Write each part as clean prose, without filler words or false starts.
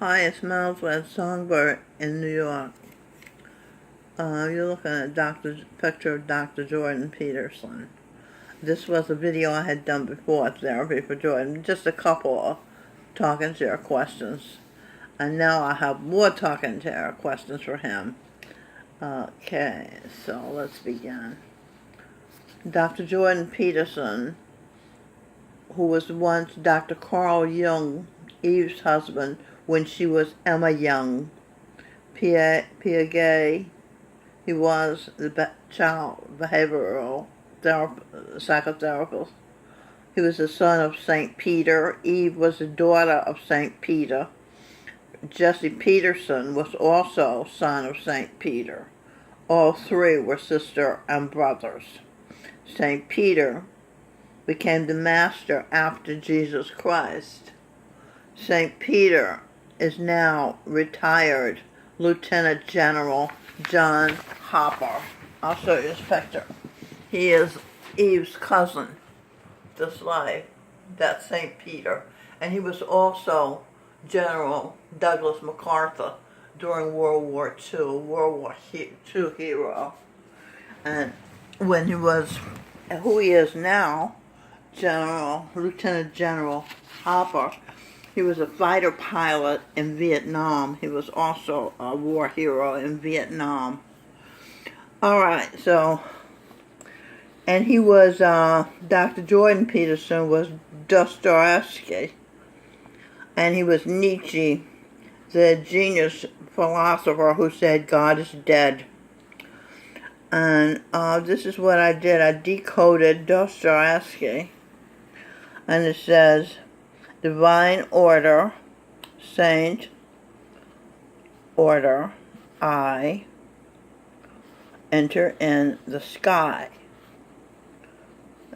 Hi, it's Miles Songbird in New York. You're looking at picture of Dr. Jordan Peterson. This was a video I had done before, Therapy for Jordan, just a couple of talking to your questions. And now I have more talking to your questions for him. Okay, so let's begin. Dr. Jordan Peterson, who was once Dr. Carl Jung, Eve's husband, when she was Emma Young. Piaget, he was the child behavioral psychotherapist. He was the son of St. Peter. Eve was the daughter of St. Peter. Jesse Peterson was also son of St. Peter. All three were sister and brothers. St. Peter became the master after Jesus Christ. St. Peter is now retired Lieutenant General John Hopper. I'll show you this picture. He is Eve's cousin, this life, that's St. Peter. And he was also General Douglas MacArthur during World War II, World War II hero. And when he was, who he is now, Lieutenant General Hopper, he was a fighter pilot in Vietnam. He was also a war hero in Vietnam. Alright, so, and he was, Dr. Jordan Peterson was Dostoevsky. And he was Nietzsche, the genius philosopher who said God is dead. And this is what I did. I decoded Dostoevsky. And it says, divine order, saint, order, I, enter in the sky.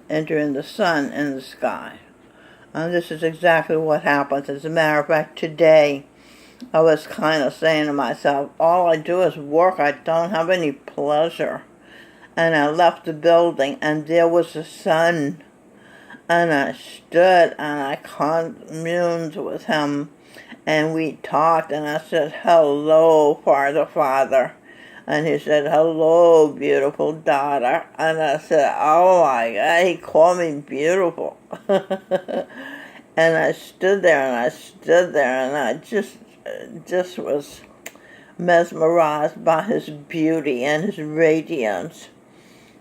Enter in the sun in the sky. And this is exactly what happens. As a matter of fact, today I was kind of saying to myself, all I do is work. I don't have any pleasure. And I left the building and there was the sun. And I stood and I communed with him and we talked and I said, hello, Father. And he said, hello, beautiful daughter. And I said, oh my God, he called me beautiful. And I stood there and I just was mesmerized by his beauty and his radiance.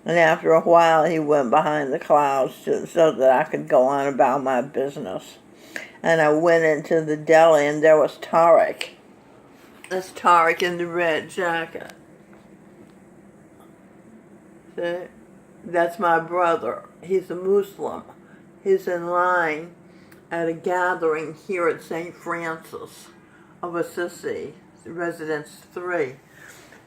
And after a while, he went behind the clouds so that I could go on about my business. And I went into the deli, and there was Tariq. That's Tariq in the red jacket. See? That's my brother. He's a Muslim. He's in line at a gathering here at St. Francis of Assisi, Residence 3.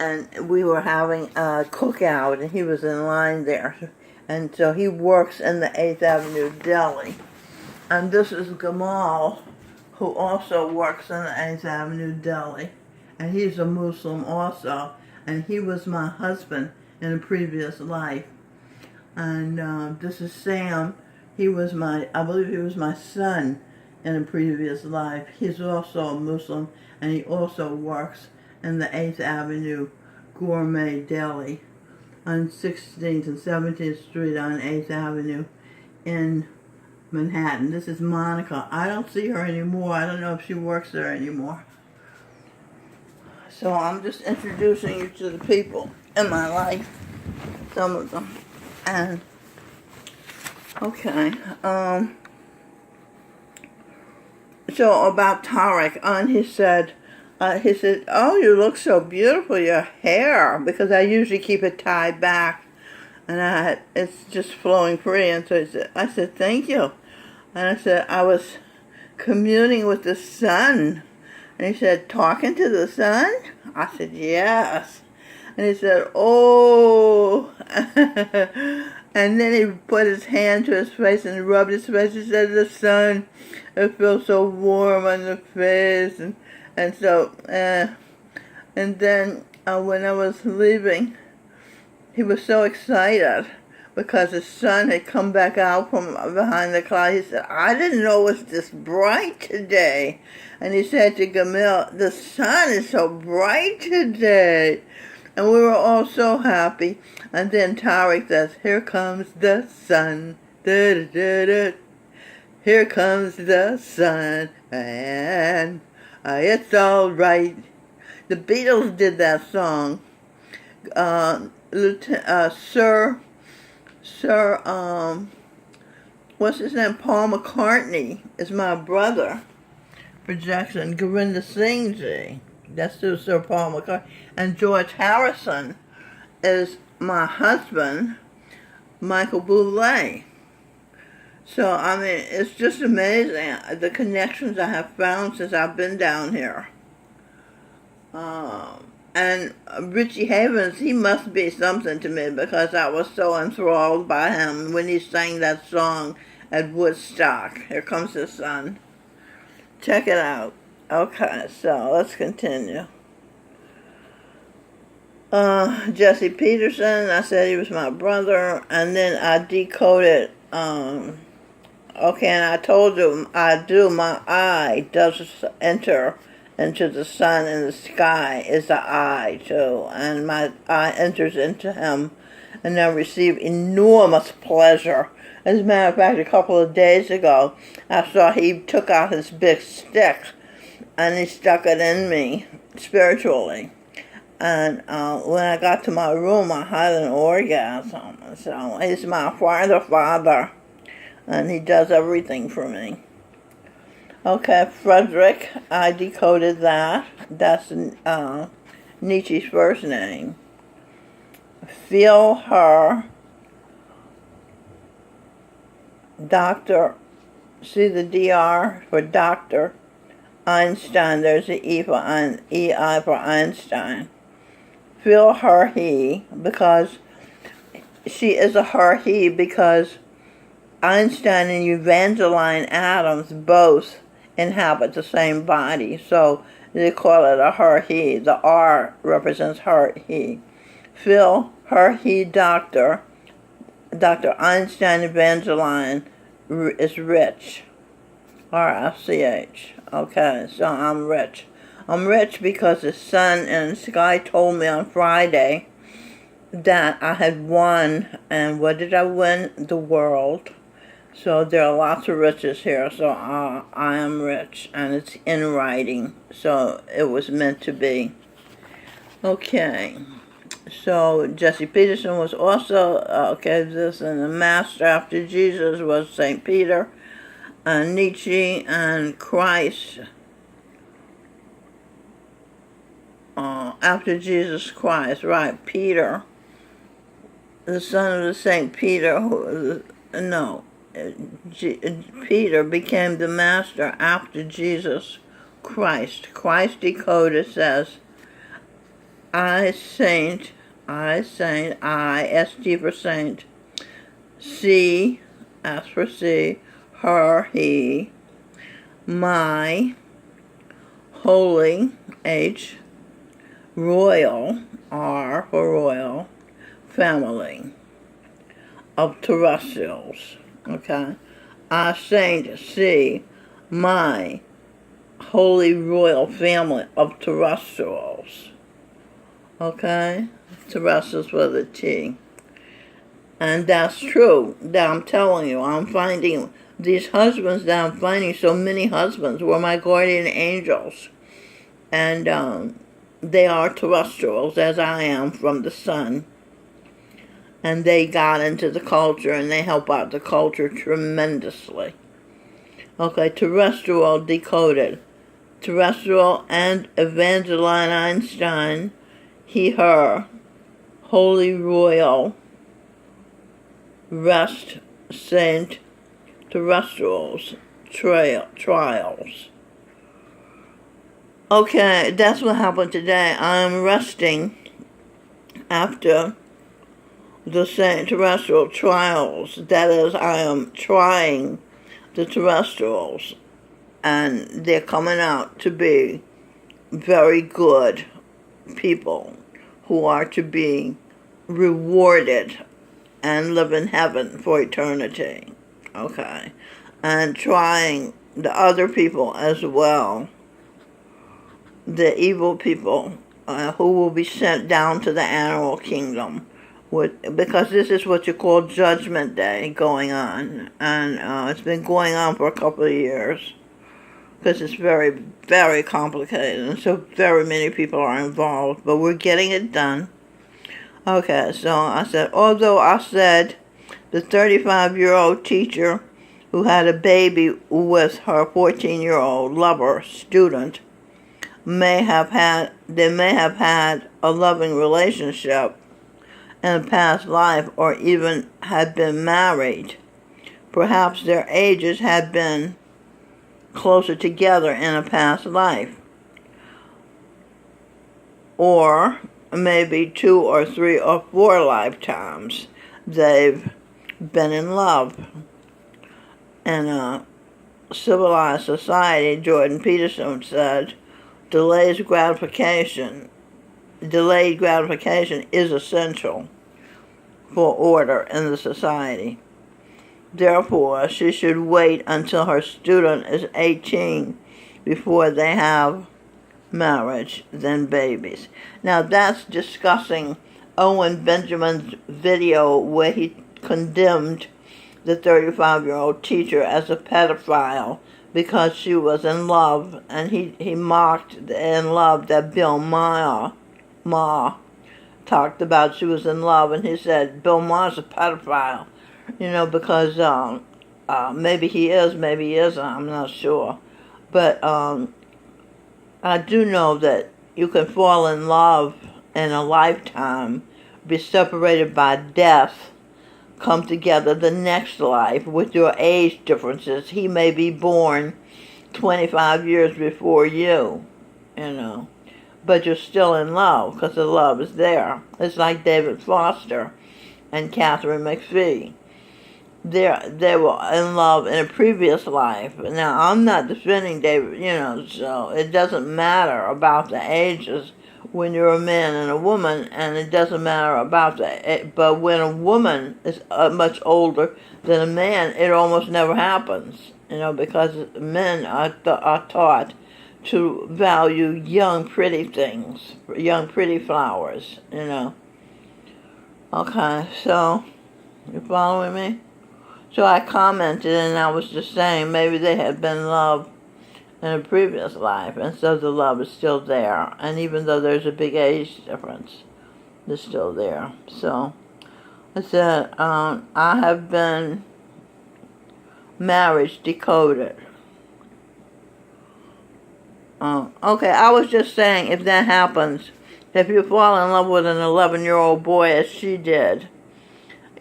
And we were having a cookout, and he was in line there. And so he works in the 8th Avenue Deli. And this is Gamal, who also works in the 8th Avenue Deli. And he's a Muslim also. And he was my husband in a previous life. And this is Sam. I believe he was my son in a previous life. He's also a Muslim, and he also works in the 8th Avenue Gourmet Deli on 16th and 17th Street on 8th Avenue in Manhattan. This is Monica. I don't see her anymore. I don't know if she works there anymore. So I'm just introducing you to the people in my life, some of them. And, okay, so about Tariq, and he said, oh, you look so beautiful, your hair, because I usually keep it tied back, and it's just flowing free. And so I said, thank you. And I said, I was communing with the sun. And he said, talking to the sun? I said, yes. And he said, oh. And then he put his hand to his face and rubbed his face. He said, the sun, it feels so warm on the face. And so, and then when I was leaving, he was so excited because the sun had come back out from behind the cloud. He said, I didn't know it was this bright today. And he said to Camille, the sun is so bright today. And we were all so happy. And then Tarek says, here comes the sun. Da, da, da, da. Here comes the sun. And it's all right. The Beatles did that song. What's his name? Paul McCartney is my brother for Jackson. Gorinda Singh Ji. That's Sir Paul McCartney. And George Harrison is my husband, Michael Bublé. So, I mean, it's just amazing the connections I have found since I've been down here. And Richie Havens, he must be something to me because I was so enthralled by him when he sang that song at Woodstock. Here Comes the Sun. Check it out. Okay, so let's continue. Jesse Peterson, I said he was my brother, and then I decoded, okay, and I told you, my eye does enter into the sun, and the sky is the eye too, and my eye enters into him, and I receive enormous pleasure. As a matter of fact, a couple of days ago, I saw he took out his big stick, and he stuck it in me, spiritually. And when I got to my room, I had an orgasm. So he's my father, and he does everything for me. Okay, Frederick, I decoded that. That's Nietzsche's first name. Feel her, Dr. See the DR for Dr. Einstein. There's the E for EI for Einstein. Feel her, he, because she is a her, he, because Einstein and Evangeline Adams both inhabit the same body, so they call it a her, he. The R represents her, he. Phil, her, he, Dr. Einstein Evangeline is rich. R-I-C-H. Okay, so I'm rich. I'm rich because the sun and the sky told me on Friday that I had won, and what did I win? The world. So there are lots of riches here, so I am rich, and it's in writing, so it was meant to be. Okay, so Jesse Peterson was also, this, and the master after Jesus was St. Peter, and Nietzsche, and Christ, after Jesus Christ, right, Peter, the son of the St. Peter, Peter became the master after Jesus Christ. Christ decoded says, I, saint, S-T for saint, C, S for C, her, he, my, holy, H, royal, R for royal, family of terrestrials. Okay, I saint, C, my holy royal family of terrestrials. Okay, terrestrials with a T. And that's true, that I'm telling you. I'm finding these husbands that I'm finding, so many husbands were my guardian angels. And they are terrestrials, as I am, from the sun. And they got into the culture, and they help out the culture tremendously. Okay, terrestrial decoded. Terrestrial and Evangeline Einstein, he, her, holy royal, rest, saint, terrestrials, trials. Okay, that's what happened today. I am resting after the Saint terrestrial trials. That is, I am trying the terrestrials, and they're coming out to be very good people who are to be rewarded and live in heaven for eternity. Okay. And trying the other people as well, the evil people who will be sent down to the animal kingdom, because this is what you call Judgment Day going on, and it's been going on for a couple of years, because it's very, very complicated, and so very many people are involved, but we're getting it done. Okay, so I said, although I said the 35-year-old teacher who had a baby with her 14-year-old lover, student, they may have had a loving relationship in a past life, or even had been married. Perhaps their ages had been closer together in a past life, or maybe 2 or 3 or 4 lifetimes they've been in love. In a civilized society, Jordan Peterson said, delayed gratification is essential for order in the society. Therefore, she should wait until her student is 18 before they have marriage, then babies. Now that's discussing Owen Benjamin's video where he condemned the 35-year-old teacher as a pedophile because she was in love, and he mocked the in love that Bill Maher talked about. She was in love, and he said Bill Maher's a pedophile, because maybe he is, maybe he isn't, I'm not sure. But I do know that you can fall in love in a lifetime, be separated by death, come together the next life with your age differences. He may be born 25 years before you, but you're still in love because the love is there. It's like David Foster and Catherine McPhee. They were in love in a previous life. Now, I'm not defending David, so it doesn't matter about the ages when you're a man and a woman, and it doesn't matter about that. But when a woman is much older than a man, it almost never happens, because men are taught to value young, pretty things, young, pretty flowers, Okay, so, you following me? So I commented, and I was just saying maybe they had been in love in a previous life, and so the love is still there. And even though there's a big age difference, it's still there. So I said, I have been marriage decoded. Okay, I was just saying, if that happens, if you fall in love with an 11-year-old boy as she did,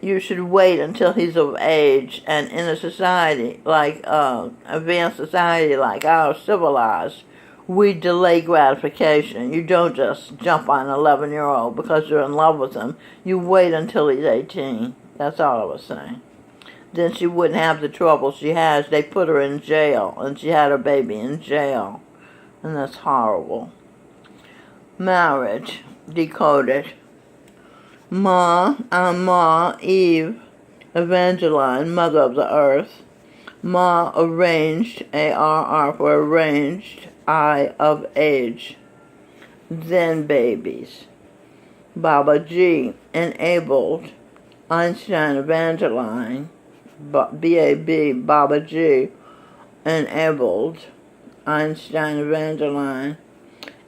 you should wait until he's of age. And in a society like advanced society like ours, civilized, we delay gratification. You don't just jump on an 11-year-old because you're in love with him. You wait until he's 18. That's all I was saying. Then she wouldn't have the trouble she has. They put her in jail, and she had her baby in jail. And that's horrible. Marriage decoded. Ma, Eve, Evangeline, mother of the earth. Ma, arranged, A-R-R for arranged, I of age. Then babies. Baba G, enabled, Einstein, Evangeline, B-A-B, Baba G, enabled, Einstein, Evangeline,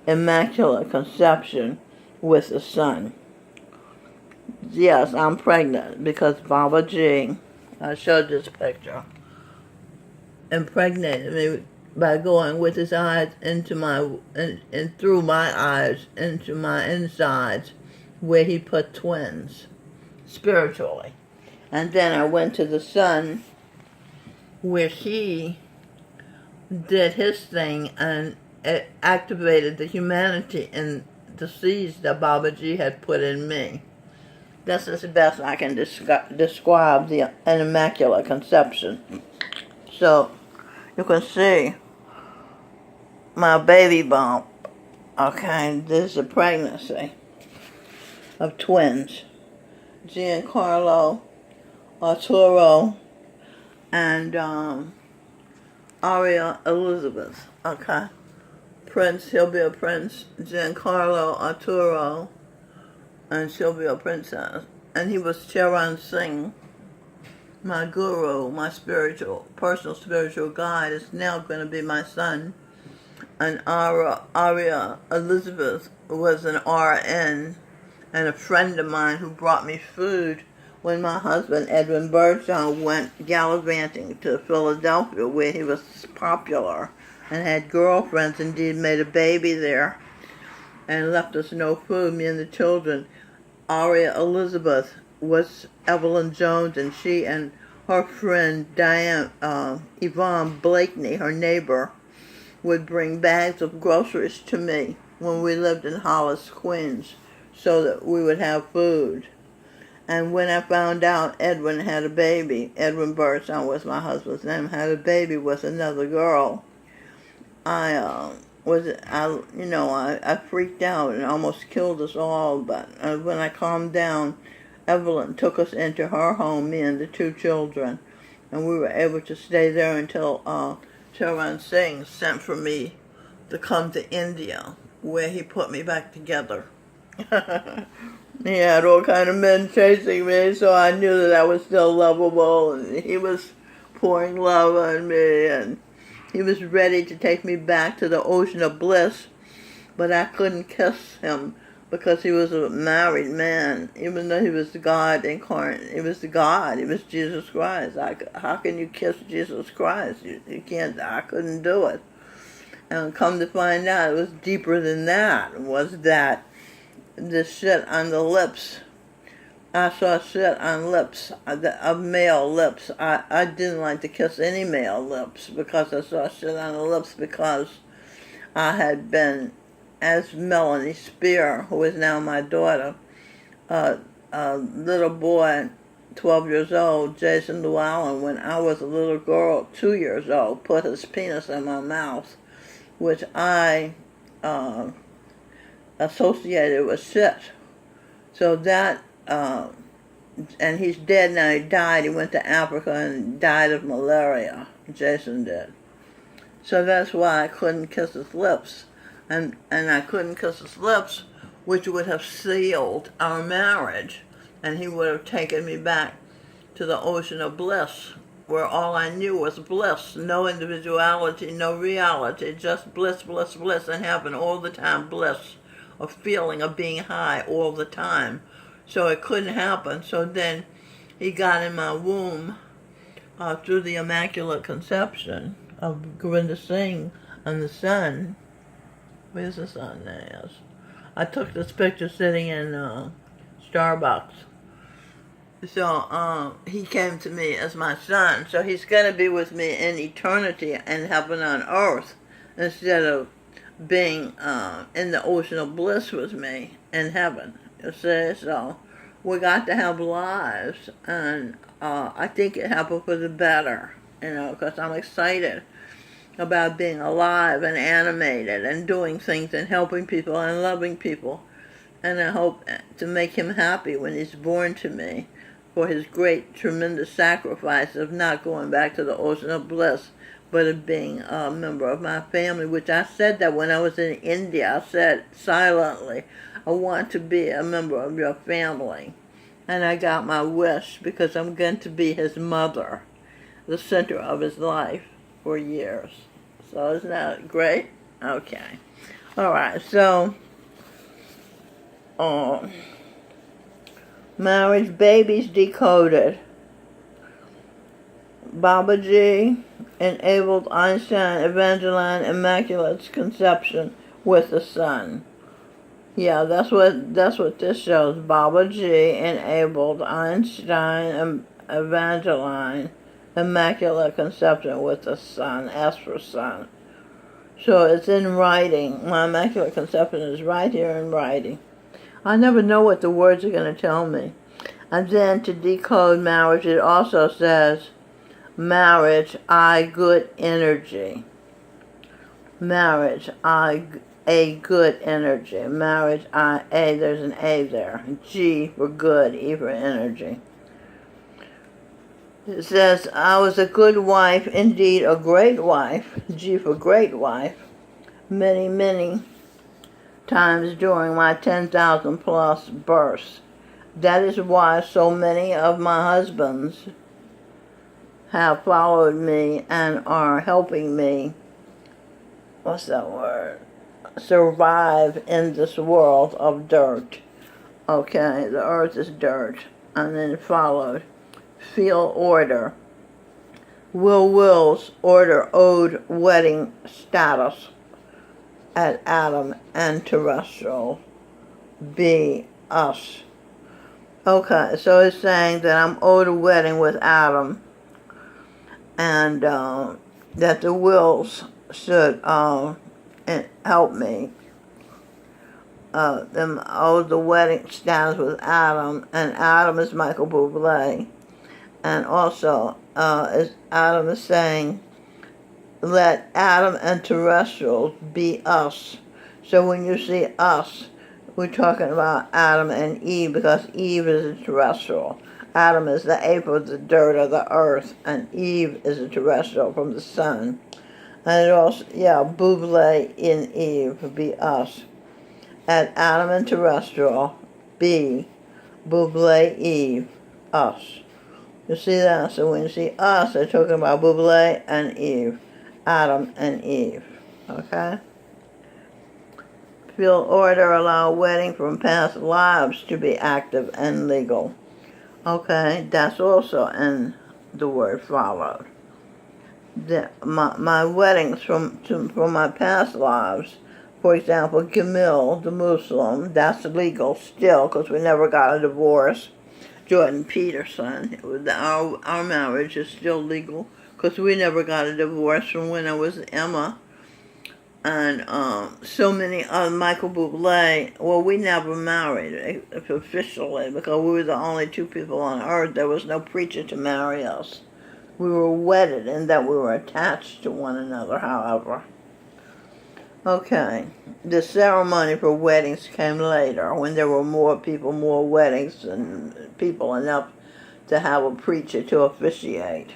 Immaculate Conception with the Son. Yes, I'm pregnant because Baba G, I showed this picture, impregnated me by going with his eyes into and through my eyes into my insides, where he put twins, spiritually. And then I went to the Son, where he did his thing and it activated the humanity and the seeds that Baba G had put in me. This is the best I can describe an Immaculate Conception. So, you can see my baby bump. Okay, this is a pregnancy of twins. Giancarlo Arturo, and Aria Elizabeth. Okay. Prince, he'll be a prince. Giancarlo Arturo, and she'll be a princess. And he was Charan Singh, my guru, my personal spiritual guide, is now going to be my son. And Aria Elizabeth was an RN and a friend of mine who brought me food when my husband, Edwin Birdsong, went gallivanting to Philadelphia, where he was popular and had girlfriends, indeed made a baby there, and left us no food, me and the children. Aria Elizabeth was Evelyn Jones, and she and her friend Yvonne Blakeney, her neighbor, would bring bags of groceries to me when we lived in Hollis, Queens, so that we would have food. And when I found out Edwin had a baby, Edwin Birdsong was my husband's name, had a baby with another girl, I freaked out and almost killed us all. But when I calmed down, Evelyn took us into her home, me and the two children, and we were able to stay there until Charan Singh sent for me to come to India, where he put me back together. He had all kind of men chasing me, so I knew that I was still lovable, and he was pouring love on me, and he was ready to take me back to the ocean of bliss, but I couldn't kiss him because he was a married man, even though he was God incarnate. He was the God. He was Jesus Christ. How can you kiss Jesus Christ? You can't. I couldn't do it. And come to find out, it was deeper than that. Was that the shit on the lips? I saw shit on lips, of male lips. I didn't like to kiss any male lips because I saw shit on the lips, because I had been, as Melanie Spear, who is now my daughter, a little boy, 12 years old, Jason Llewellyn, when I was a little girl, 2 years old, put his penis in my mouth, which I associated with shit. So that, and he's dead now. He died. He went to Africa and died of malaria. Jason did. So that's why I couldn't kiss his lips. And I couldn't kiss his lips, which would have sealed our marriage. And he would have taken me back to the ocean of bliss, where all I knew was bliss. No individuality, no reality, just bliss, bliss, bliss, and heaven all the time, bliss. A feeling of being high all the time. So it couldn't happen. So then he got in my womb through the Immaculate Conception of Govinda Singh and the son. Where's the son? There he is. I took this picture sitting in Starbucks. So he came to me as my son. So he's going to be with me in eternity and heaven on earth, instead of being in the ocean of bliss with me in heaven. You see, so we got to have lives, and I think it happened for the better, because I'm excited about being alive and animated and doing things and helping people and loving people. And I hope to make him happy when he's born to me for his great, tremendous sacrifice of not going back to the ocean of bliss, but of being a member of my family, which I said that when I was in India. I said silently, I want to be a member of your family. And I got my wish, because I'm going to be his mother, the center of his life for years. So isn't that great? Okay. All right, so marriage babies decoded. Babaji enabled Einstein Evangeline Immaculate's Conception with the son. Yeah, that's what this shows. Babaji enabled Einstein Evangeline Immaculate Conception with the son. S for son. So it's in writing. My Immaculate Conception is right here in writing. I never know what the words are going to tell me. And then to decode marriage, it also says, marriage, I good energy. Marriage, A, good energy. Marriage, A, there's an A there. G for good, E for energy. It says, I was a good wife, indeed a great wife, G for great wife, many, many times during my 10,000 plus births. That is why so many of my husbands have followed me and are helping me, what's that word, survive in this world of dirt. Okay, the earth is dirt. And then followed, feel order. Wills, order, owed, wedding status at Adam and terrestrial, be us. Okay, so it's saying that I'm owed a wedding with Adam, and that the wills should help me. Them owed the wedding status with Adam, and Adam is Michael Bublé. And also, Adam is saying, let Adam and terrestrials be us. So when you see us, we're talking about Adam and Eve, because Eve is a terrestrial. Adam is the ape of the dirt of the earth, and Eve is a terrestrial from the sun. And it also, Bublé in Eve, be us. At Adam and terrestrial, be Bublé Eve, us. You see that? So when you see us, they're talking about Bublé and Eve, Adam and Eve. Okay? Feel order, allow wedding from past lives to be active and legal. Okay, that's also in the word followed. My weddings from my past lives, for example, Camille, the Muslim, that's legal still because we never got a divorce. Jordan Peterson, our marriage is still legal because we never got a divorce from when I was Emma. And so many other, Michael Bublé, well, we never married officially because we were the only two people on earth. There was no preacher to marry us. We were wedded in that we were attached to one another, however. Okay, the ceremony for weddings came later when there were more people, more weddings, and people enough to have a preacher to officiate.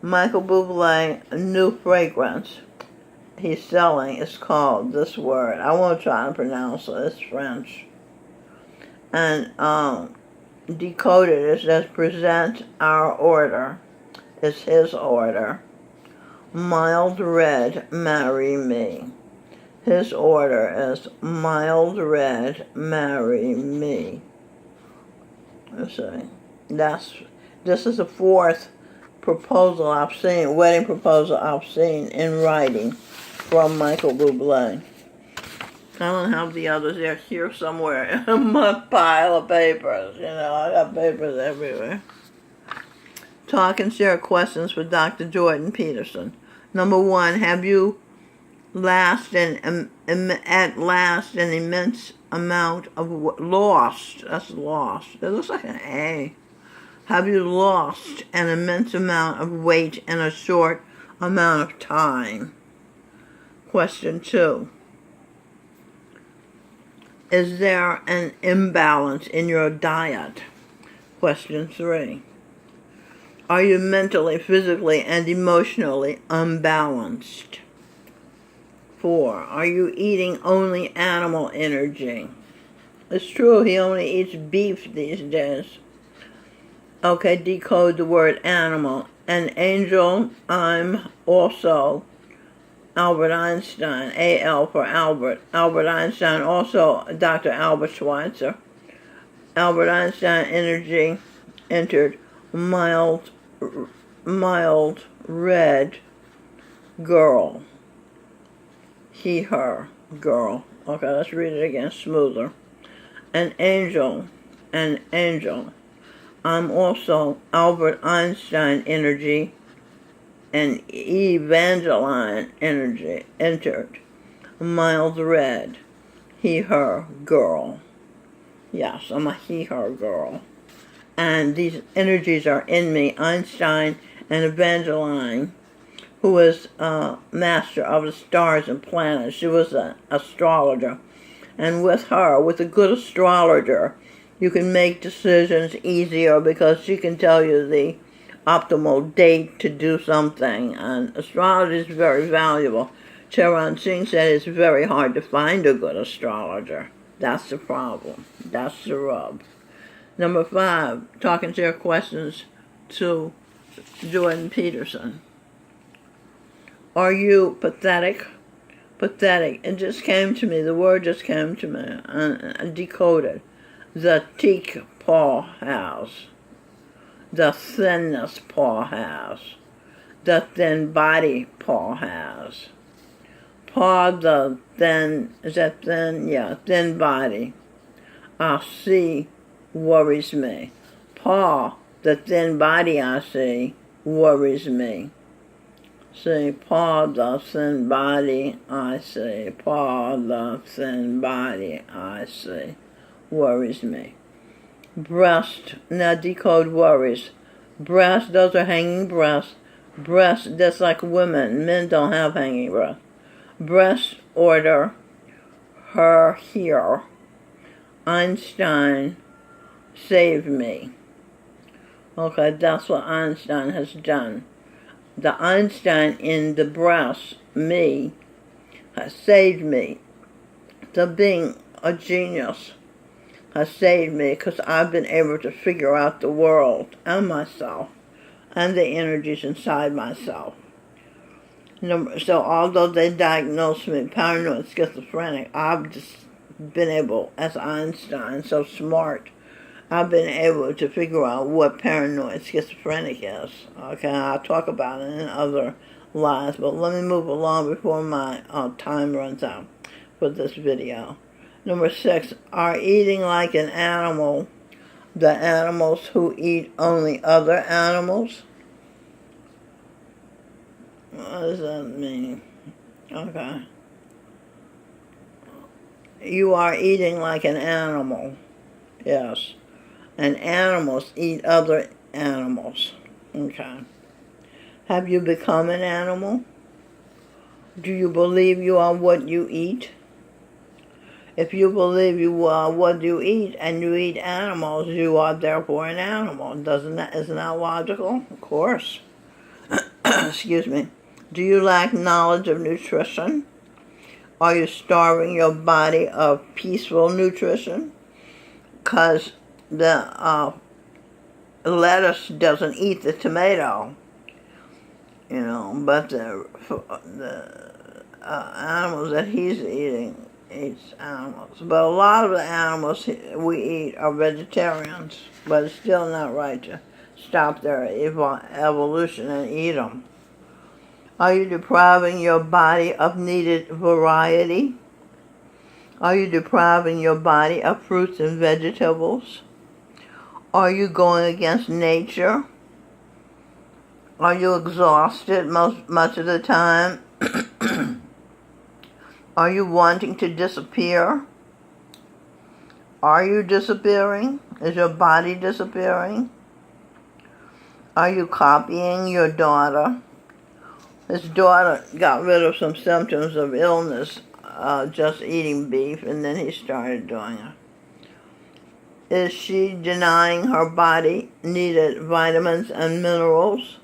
Michael Bublé, new fragrance he's selling is called this word. I won't try to pronounce it. It's French. And decoded, it says, present our order. It's his order. Mild red, marry me. His order is mild red, marry me. Let's see. This is the fourth proposal I've seen, wedding proposal I've seen in writing from Michael Bublé. I don't have the others. They're here somewhere in my pile of papers. You know, I got papers everywhere. Talk and share questions for Dr. Jordan Peterson. Number 1, have you at last an immense amount of lost? That's lost. It looks like an A. Have you lost an immense amount of weight in a short amount of time? Question 2. Is there an imbalance in your diet? Question 3. Are you mentally, physically, and emotionally unbalanced? 4. Are you eating only animal energy? It's true, he only eats beef these days. Okay, decode the word animal. An angel, I'm also Albert Einstein, A-L for Albert. Albert Einstein, also Dr. Albert Schweitzer. Albert Einstein energy entered mild red girl. He, her, girl. Okay, let's read it again, smoother. An angel. I'm also Albert Einstein energy and Evangeline energy entered. Mild red. He, her, girl. Yes, I'm a he, her, girl. And these energies are in me, Einstein and Evangeline, who is master of the stars and planets. She was an astrologer. And with her, with a good astrologer, you can make decisions easier because she can tell you the optimal date to do something. And astrology is very valuable. Charan Singh said it's very hard to find a good astrologer. That's the problem. That's the rub. Number 5, talking to your questions to Jordan Peterson. Are you pathetic? Pathetic. It just came to me. The word just came to me. I decoded. The teak Paul has. The thinness Paul has. The thin body Paul has. Paul the thin, is that thin? Yeah, thin body. I see worries me. Paul, the thin body I see, worries me. See, Paul, the thin body I see. Paul, the thin body I see, worries me. Breast, now decode worries. Breast, those are hanging breasts. Breast, that's like women. Men don't have hanging breasts. Breast order, her here. Einstein, save me. Okay, that's what Einstein has done. The Einstein in the breast, me, has saved me. The being a genius has saved me because I've been able to figure out the world and myself and the energies inside myself. So although they diagnosed me paranoid schizophrenic, I've just been able, as Einstein, so smart, I've been able to figure out what paranoid schizophrenic is. Okay, I'll talk about it in other lives, but let me move along before my time runs out for this video. Number 6, are eating like an animal the animals who eat only other animals? What does that mean? Okay. You are eating like an animal. Yes. And animals eat other animals. Okay. Have you become an animal? Do you believe you are what you eat? If you believe you are what you eat and you eat animals, you are therefore an animal. Isn't that logical? Of course. Excuse me. Do you lack knowledge of nutrition? Are you starving your body of peaceful nutrition? Because the lettuce doesn't eat the tomato, but the animals that he's eating eats animals. But a lot of the animals we eat are vegetarians, but it's still not right to stop their evolution and eat them. Are you depriving your body of needed variety? Are you depriving your body of fruits and vegetables? Are you going against nature? Are you exhausted much of the time? Are you wanting to disappear? Are you disappearing? Is your body disappearing? Are you copying your daughter? His daughter got rid of some symptoms of illness just eating beef, and then he started doing it. Is she denying her body needed vitamins and minerals?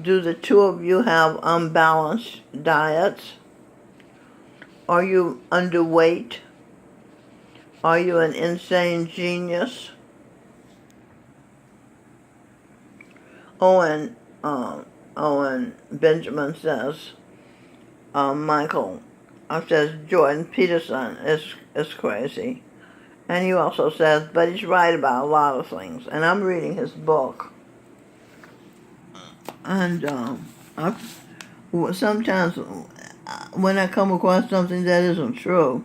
Do the two of you have unbalanced diets? Are you underweight? Are you an insane genius? Owen Benjamin says, Michael says Jordan Peterson is crazy. And he also says, but he's right about a lot of things. And I'm reading his book. And sometimes when I come across something that isn't true,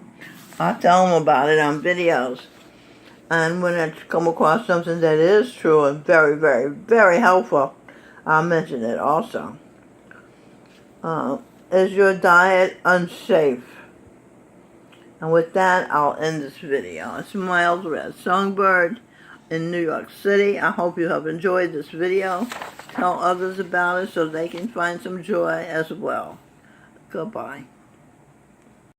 I tell him about it on videos. And when I come across something that is true and very, very, very helpful, I'll mention it also. Is your diet unsafe? And with that, I'll end this video. It's Miles Red Songbird in New York City. I hope you have enjoyed this video. Tell others about it so they can find some joy as well. Goodbye.